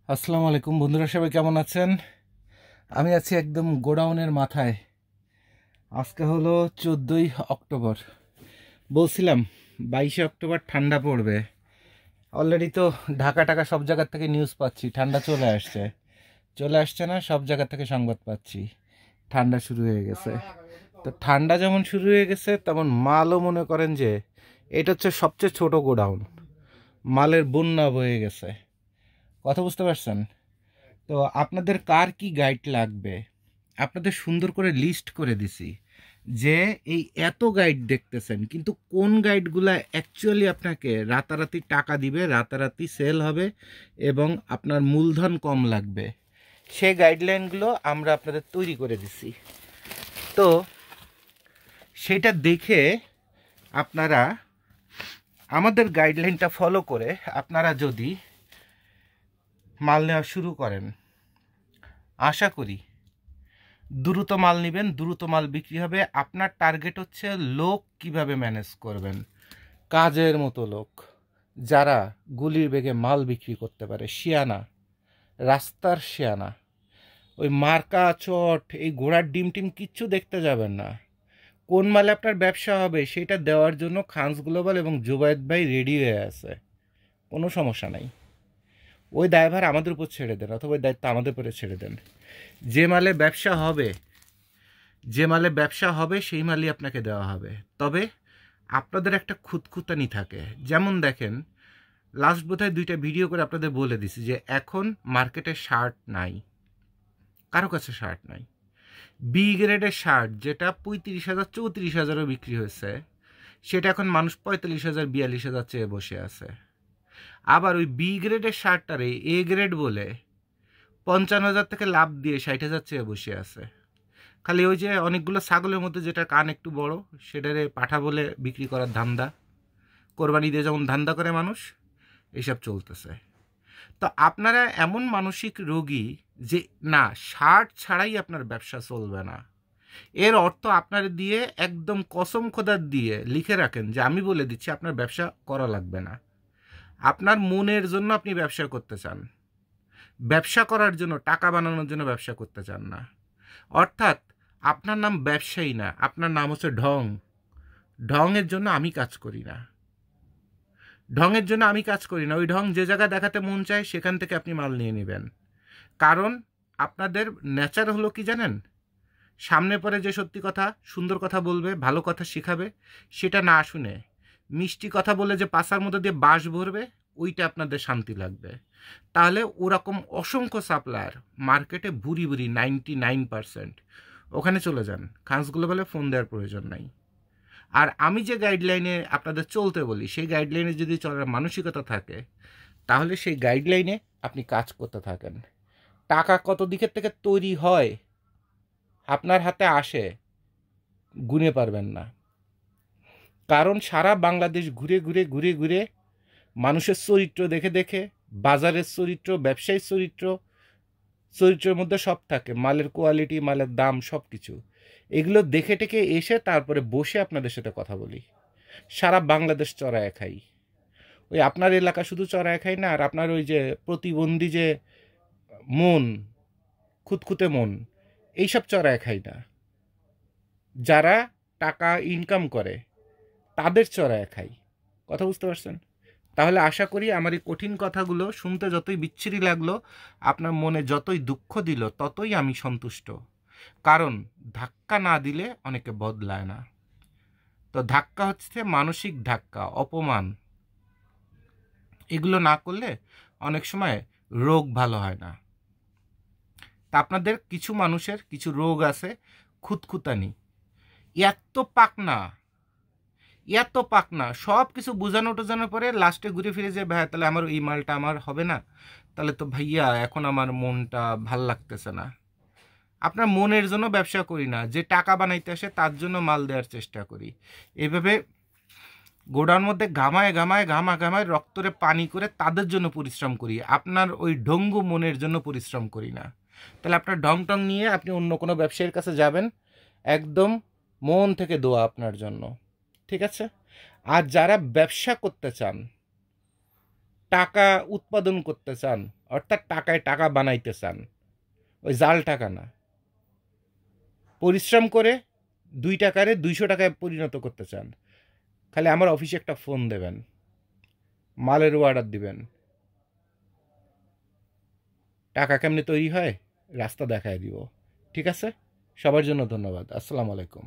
আসসালামু আলাইকুম বন্ধুরা, সবাই কেমন আছেন? আমি আছি একদম গোডাউনের মাথায়। আজকে হলো 14ই অক্টোবর। বলছিলাম 22শে অক্টোবর ঠান্ডা পড়বে। অলরেডি তো ঢাকা টাকা সব জায়গা থেকে নিউজ পাচ্ছি ঠান্ডা চলে আসছে। চলে আসছে না, সব জায়গা থেকে সংবাদ পাচ্ছি ঠান্ডা শুরু হয়ে গেছে। তো ঠান্ডা যেমন শুরু হয়ে গেছে তেমন মালও মনে করেন যে এটা হচ্ছে সবচেয়ে ছোট গোডাউন, মালের বন্যা বয়ে গেছে। কথা বুঝতে পারছেন? তো আপনাদের কার কি গাইড লাগবে আপনাদের সুন্দর করে লিস্ট করে দিছি, যে এই এত গাইড দেখতেছেন, কিন্তু কোন গাইডগুলা অ্যাকচুয়ালি আপনাকে রাতারাতি টাকা দিবে, রাতারাতি সেল হবে এবং আপনার মূলধন কম লাগবে, সেই গাইডলাইনগুলো আমরা আপনাদের তৈরি করে দিছি। তো সেটা দেখে আপনারা আমাদের গাইডলাইনটা ফলো করে আপনারা যদি মাল নেওয়া শুরু করেন, আশা করি দ্রুত মাল নেবেন, দ্রুত মাল বিক্রি হবে। আপনার টার্গেট হচ্ছে লোক কিভাবে ম্যানেজ করবেন, কাজের মতো লোক যারা গুলির বেগে মাল বিক্রি করতে পারে, শিয়ানা, রাস্তার শিয়ানা। ওই মার্কা চট, এই ঘোড়ার ডিম টিম কিচ্ছু দেখতে যাবেন না। কোন মালে আপনার ব্যবসা হবে সেটা দেওয়ার জন্য খানস গ্লোবাল এবং জুবায়েদ ভাই রেডি হয়ে আছে, কোনো সমস্যা নাই। ওই দায়ভার আমাদের উপর ছেড়ে দেন, অথবা ওই দায়িত্ব আমাদের উপরে ছেড়ে দেন। যে মালে ব্যবসা হবে, যে মালে ব্যবসা হবে সেই মালই আপনাকে দেওয়া হবে। তবে আপনাদের একটা খুঁতখুঁতানি থাকে। যেমন দেখেন, লাস্ট বোধহয় 2টা ভিডিও করে আপনাদের বলে দিছি যে এখন মার্কেটে শার্ট নাই, কারো কাছে শার্ট নাই। বি গ্রেডের শার্ট যেটা 35,000 34,000ও বিক্রি হয়েছে, সেটা এখন মানুষ 45,000 42,000 চেয়ে বসে আছে। আবার ওই বি গ্রেডের শার্টটারে এ গ্রেড বলে 55,000 থেকে লাভ দিয়ে 60,000 চেয়ে বসে আছে। খালি ওই যে অনেকগুলো ছাগলের মধ্যে যেটা কান একটু বড়, সেটারে পাঠা বলে বিক্রি করার ধান্দা, কোরবানি দিয়ে যেমন ধান্দা করে মানুষ, এইসব চলতেছে। তো আপনারা এমন মানসিক রোগী যে না, শার্ট ছাড়াই আপনার ব্যবসা চলবে না, এর অর্থ আপনার দিয়ে একদম কসম খোদার দিয়ে লিখে রাখেন যে আমি বলে দিচ্ছি আপনার ব্যবসা করা লাগবে না। আপনার মনের জন্য আপনি ব্যবসা করতে চান, ব্যবসা করার জন্য, টাকা বানানোর জন্য ব্যবসা করতে চান না। অর্থাৎ আপনার নাম ব্যবসায়ী না, আপনার নাম হচ্ছে ঢং। ঢংয়ের জন্য আমি কাজ করি না, ঢংয়ের জন্য আমি কাজ করি না। ওই ঢং যে জায়গা দেখাতে মন চায় সেখান থেকে আপনি মাল নিয়ে নেবেন। কারণ আপনাদের নেচার হলো কি জানেন, সামনে পরে যে সত্যি কথা, সুন্দর কথা বলবে, ভালো কথা শেখাবে, সেটা না শুনে মিষ্টি কথা বলে যে পাশার মধ্যে দিয়ে বাঁশ ভরবে, ওইটা আপনাদের শান্তি লাগবে। তাহলে ওরকম অসংখ্য সাপ্লায়ার মার্কেটে ভুরি ভুরি 99%, ওখানে চলে যান, খানসগুলো বলে ফোন দেওয়ার প্রয়োজন নাই। আর আমি যে গাইডলাইনে আপনাদের চলতে বলি, সেই গাইডলাইনে যদি চলার মানসিকতা থাকে, তাহলে সেই গাইডলাইনে আপনি কাজ করতে থাকেন। টাকা কত দিকের থেকে তৈরি হয়, আপনার হাতে আসে, গুনে পারবেন না। কারণ সারা বাংলাদেশ ঘুরে ঘুরে ঘুরে ঘুরে মানুষের চরিত্র দেখে দেখে, বাজারের চরিত্র, ব্যবসায়ীর চরিত্র, চরিত্রের মধ্যে সব থাকে, মালের কোয়ালিটি, মালের দাম, সব কিছু এগুলো দেখে টেকে এসে তারপরে বসে আপনাদের সাথে কথা বলি। সারা বাংলাদেশ চড়ায় খাই। ওই আপনার এলাকা শুধু চড়ায় খাই না, আর আপনার ওই যে প্রতিবন্ধী যে মন, খুঁতখুঁতে মন, এইসব চড়ায় খাই না। যারা টাকা ইনকাম করে তাদের চড়ায় খাই। কথা বুঝতে পারছেন? তাহলে আশা করি আমার এই কঠিন কথাগুলো শুনতে যতই বিচ্ছিরি লাগলো, আপনার মনে যতই দুঃখ দিল, ততই আমি সন্তুষ্ট। কারণ ধাক্কা না দিলে অনেকে বদলায় না। তো ধাক্কা হচ্ছে মানসিক ধাক্কা, অপমান, এগুলো না করলে অনেক সময় রোগ ভালো হয় না। তা আপনাদের কিছু মানুষের কিছু রোগ আছে, খুঁতখুতানি, এত পাকনা, এত পাকনা, সব কিছু বোঝানো টোঝানোর পরে লাস্টে ঘুরে ফিরে যে ভাই তাহলে আমার এই মালটা আমার হবে না, তাহলে তো ভাইয়া এখন আমার মনটা ভাল লাগতেছে না। আপনার মনের জন্য ব্যবসা করি না, যে টাকা বানাইতে আসে তার জন্য মাল দেওয়ার চেষ্টা করি। এভাবে গোডাউন মধ্যে ঘামায় ঘামায় ঘামায় রক্তরে পানি করে তাদের জন্য পরিশ্রম করি, আপনার ওই ঢঙ্গু মনের জন্য পরিশ্রম করি না। তাহলে আপনার ঢং টং নিয়ে আপনি অন্য কোনো ব্যবসায়ীর কাছে যাবেন, একদম মন থেকে দোয়া আপনার জন্য, ঠিক আছে? আর যারা ব্যবসা করতে চান, টাকা উৎপাদন করতে চান, অর্থাৎ টাকায় টাকা বানাইতে চান, ওই জাল টাকা না। পরিশ্রম করে 2 টাকারে 200 টাকায় পরিণত করতে চান, খালি আমার অফিসে একটা ফোন দেবেন, মালের অর্ডার দিবেন। টাকা কেমনে তৈরি হয় রাস্তা দেখায় দিব। ঠিক আছে, সবার জন্য ধন্যবাদ। আসসালামু আলাইকুম।